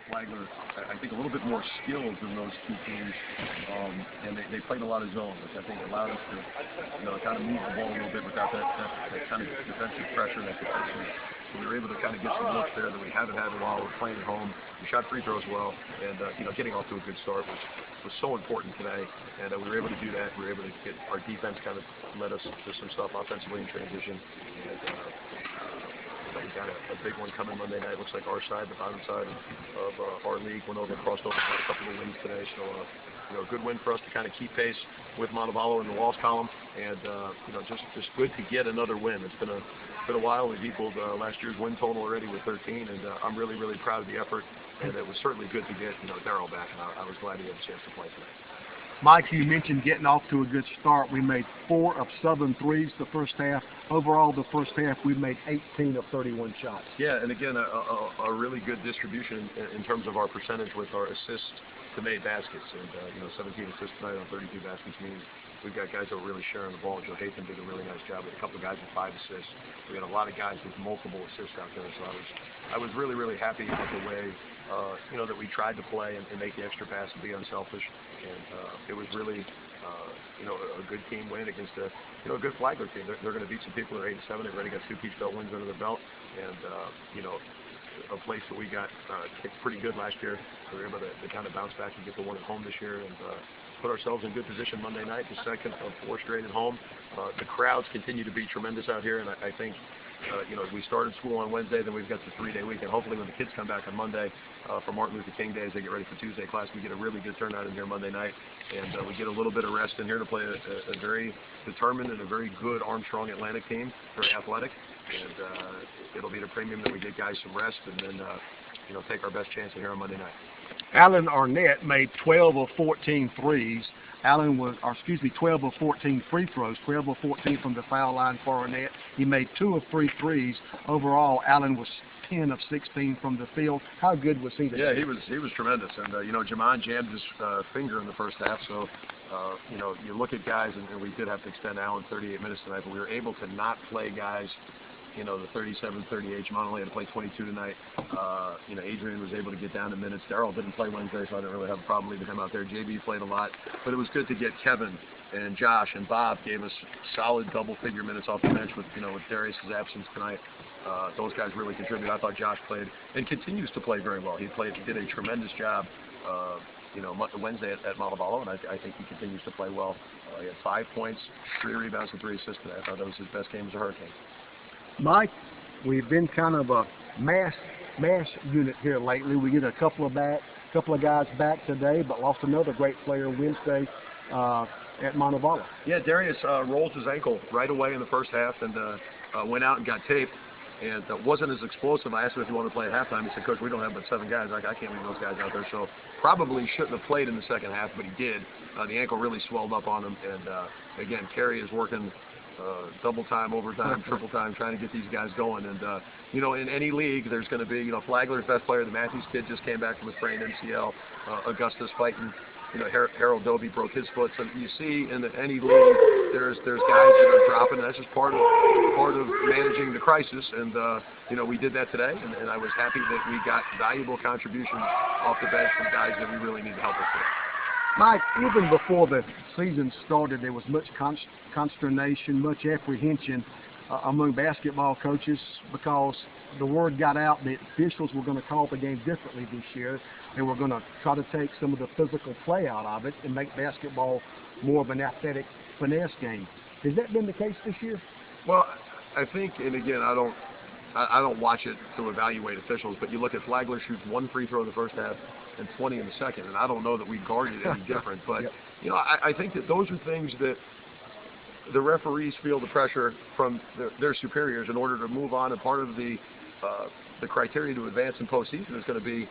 Flagler, I think, a little bit more skilled than those two teams, and they played a lot of zone, which I think allowed us to, kind of move the ball a little bit without that kind of defensive pressure, that defensive. So we were able to kind of get some looks there that we haven't had in a while. We're playing at home. We shot free throws well, and getting off to a good start was so important today. And we were able to do that. We were able to get our defense kind of led us to some stuff offensively in transition. And we got a big one coming Monday night. Looks like our side, the bottom side of our league, went over and crossed over a couple of wins today. So a good win for us to kind of keep pace with Montevallo in the loss column, and just good to get another win. It's been a while. We've equaled last year's win total already with 13, and I'm really proud of the effort. And it was certainly good to get Daryl back, and I was glad he had a chance to play today. Mike, you mentioned getting off to a good start. We made 4 of 7 threes the first half. Overall, the first half, we made 18 of 31 shots. Yeah, and again, a really good distribution in terms of our percentage with our assists to made baskets. And, 17 assists tonight on 32 baskets means we've got guys that are really sharing the ball. Joe Haytham did a really nice job with a couple of guys with 5 assists. We had a lot of guys with multiple assists out there, so I was really happy with the way that we tried to play and make the extra pass and be unselfish. And it was really a good team win against a good Flagler team. They're going to beat some people that are 8-7. They've already got 2 Peach Belt wins under their belt, and a place that we got kicked pretty good last year. We were able to kind of bounce back and get the one at home this year, and put ourselves in good position Monday night, the second of 4 straight at home. The crowds continue to be tremendous out here, and I think we started school on Wednesday, then we've got the 3-day weekend. Hopefully when the kids come back on Monday for Martin Luther King Day, as they get ready for Tuesday class, we get a really good turnout in here Monday night, and we get a little bit of rest in here to play a very determined and a very good Armstrong Atlantic team, very athletic, and it'll be at a premium that we get guys some rest, and then take our best chance in here on Monday night. Alan Arnett made 12 of 14 threes. 12 of 14 free throws, 12 of 14 from the foul line for Arnett. He made 2 of 3 threes. Overall, Allen was 10 of 16 from the field. How good was he today? Yeah, he was tremendous. And, Jamon jammed his finger in the first half. So, you look at guys, and we did have to extend Allen 38 minutes tonight, but we were able to not play guys the 37, 38. Jamon only had to play 22 tonight. Adrian was able to get down to minutes. Daryl didn't play Wednesday, so I didn't really have a problem leaving him out there. JB played a lot, but it was good to get Kevin and Josh and Bob gave us solid double-figure minutes off the bench with Darius' absence tonight. Those guys really contributed. I thought Josh played and continues to play very well. He did a tremendous job, Wednesday at Montevallo, and I think he continues to play well. He had 5 points, 3 rebounds, and 3 assists today. I thought that was his best game as a Hurricane. Mike, we've been kind of a mass unit here lately. We get a couple of guys back today, but lost another great player Wednesday at Montevallo. Yeah, Darius rolled his ankle right away in the first half and went out and got taped. And wasn't as explosive. I asked him if he wanted to play at halftime. He said, "Coach, we don't have but 7 guys. I can't leave those guys out there." So probably shouldn't have played in the second half, but he did. The ankle really swelled up on him. And again, Kerry is working double time, overtime, triple time, trying to get these guys going. And, in any league, there's going to be, Flagler's best player, the Matthews kid, just came back from a sprained MCL. Augusta's fighting. Harold Dobie broke his foot. So you see in any league, there's guys that are dropping. That's just part of managing the crisis. And, we did that today. And I was happy that we got valuable contributions off the bench from guys that we really need to help us with. Mike, even before the season started, there was much consternation, much apprehension among basketball coaches because the word got out that officials were going to call the game differently this year. They were going to try to take some of the physical play out of it and make basketball more of an athletic finesse game. Has that been the case this year? Well, I think, and again, I don't watch it to evaluate officials, but you look at Flagler shoots 1 free throw in the first half and 20 in the second, and I don't know that we guarded any different. But, yep. I think that those are things that the referees feel the pressure from their superiors in order to move on, and part of the criteria to advance in postseason is going to be,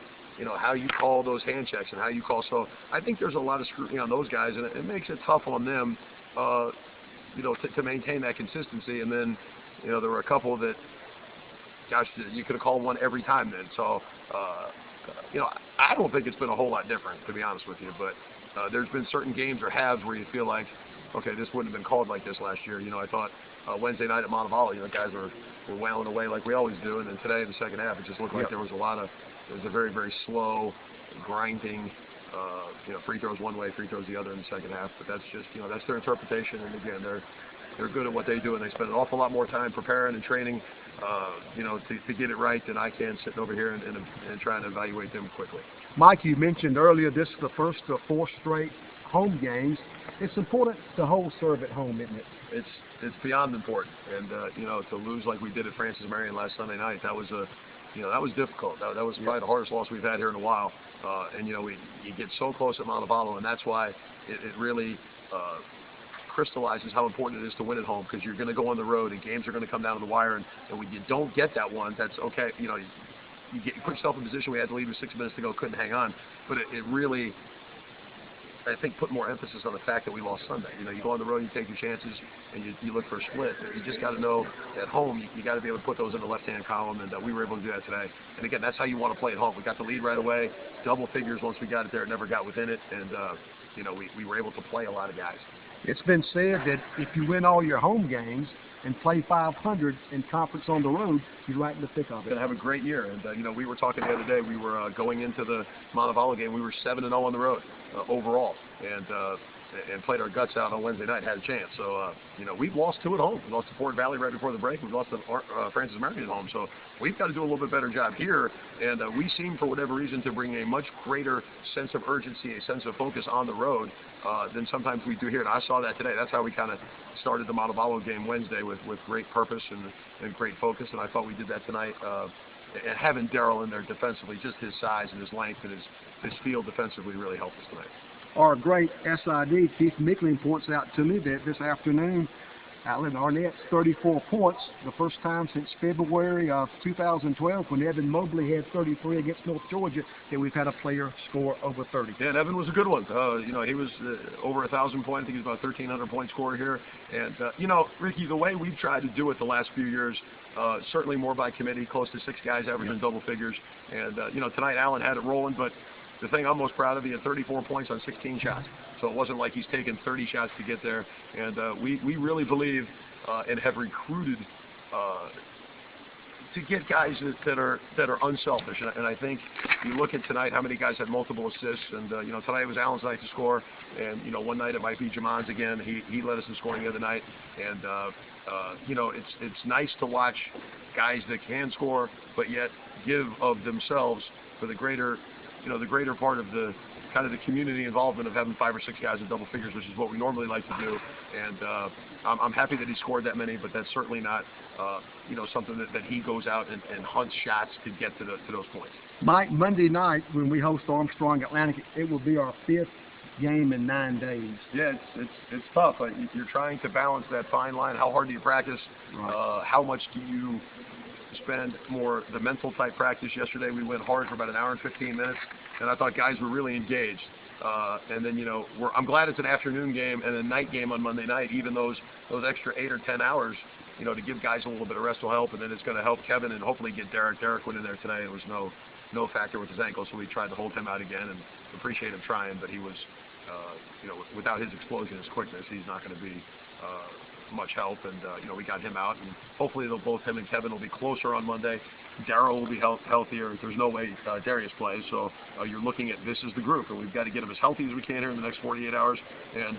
how you call those hand checks and how you call. So I think there's a lot of scrutiny on those guys, and it makes it tough on them, to maintain that consistency. And then, there were a couple that, gosh, you could have called one every time then. So, I don't think it's been a whole lot different, to be honest with you. But there's been certain games or halves where you feel like, okay, this wouldn't have been called like this last year. I thought Wednesday night at Montevallo, guys were wailing away like we always do, and then today in the second half, it just looked like there was a very, very slow, grinding, free throws one way, free throws the other in the second half. But that's just, that's their interpretation, and again, they're good at what they do, and they spend an awful lot more time preparing and training, to get it right than I can sitting over here and trying to evaluate them quickly. Mike, you mentioned earlier this is the first of 4 straight home games. It's important to hold serve at home, isn't it? It's beyond important, and to lose like we did at Francis Marion last Sunday night, that was that was difficult. That was probably the hardest loss we've had here in a while. And you get so close at Montevallo, and that's why it really crystallizes how important it is to win at home, because you're going to go on the road and games are going to come down to the wire, and when you don't get that one, that's okay. You put yourself in a position where you had to leave with 6 minutes to go, couldn't hang on, but it really, I think, put more emphasis on the fact that we lost Sunday. You go on the road, you take your chances, and you look for a split. You just got to know at home, you got to be able to put those in the left-hand column, and we were able to do that today. And again, that's how you want to play at home. We got the lead right away, double figures once we got it there, it never got within it, and we were able to play a lot of guys. It's been said that if you win all your home games and play 500 in conference on the road, you're right in the thick of it. Going to have a great year, and we were talking the other day. We were going into the Montevallo game. We were 7-0 on the road overall, and played our guts out on Wednesday night. Had a chance. So we've lost 2 at home. We lost to Fort Valley right before the break. We lost to Francis Marion at home. So we've got to do a little bit better job here. And we seem, for whatever reason, to bring a much greater sense of urgency, a sense of focus on the road than sometimes we do here. And I saw that today. That's how we kind of started the Montevallo game Wednesday with great purpose and great focus. And I thought we did that tonight. And having Daryl in there defensively, just his size and his length and his feel defensively really helped us tonight. Our great SID, Keith Mickling, points out to me that this afternoon, Arnett's 34 points, the first time since February of 2012 when Evan Mobley had 33 against North Georgia that we've had a player score over 30. Yeah, and Evan was a good one. He was over 1,000 points. I think he's about a 1,300 point scorer here. And, Ricky, the way we've tried to do it the last few years, certainly more by committee, close to 6 guys averaging double figures. And, tonight Allen had it rolling, but the thing I'm most proud of, he had 34 points on 16 shots. So it wasn't like he's taken 30 shots to get there. And we really believe and have recruited to get guys that are unselfish. And I think you look at tonight, how many guys had multiple assists. And, tonight it was Allen's night to score. And, one night it might be Jamon's again. He led us in scoring the other night. And, it's nice to watch guys that can score, but yet give of themselves for the greater part of the kind of the community involvement of having 5 or 6 guys in double figures, which is what we normally like to do. And I'm happy that he scored that many, but that's certainly not something that he goes out and hunts shots to get to those points. Mike, Monday night when we host Armstrong Atlantic, it will be our 5th game in 9 days. Yeah, it's tough. You're trying to balance that fine line. How hard do you practice? Right. How much do you spend more the mental type practice? Yesterday we went hard for about an hour and 15 minutes, and I thought guys were really engaged. And then I'm glad it's an afternoon game and a night game on Monday night. Even those extra 8 or 10 hours, to give guys a little bit of rest will help, and then it's going to help Kevin and hopefully get Derek. Derek went in there today. It was no factor with his ankle, so we tried to hold him out again, and appreciate him trying, but he was without his explosion, his quickness, he's not going to be much help. And we got him out, and hopefully both him and Kevin will be closer on Monday. Daryl will be healthier. There's no way Darius plays, so you're looking at this as the group, and we've got to get him as healthy as we can here in the next 48 hours and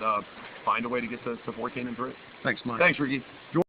find a way to get to 14-3. Thanks, Mike. Thanks, Ricky.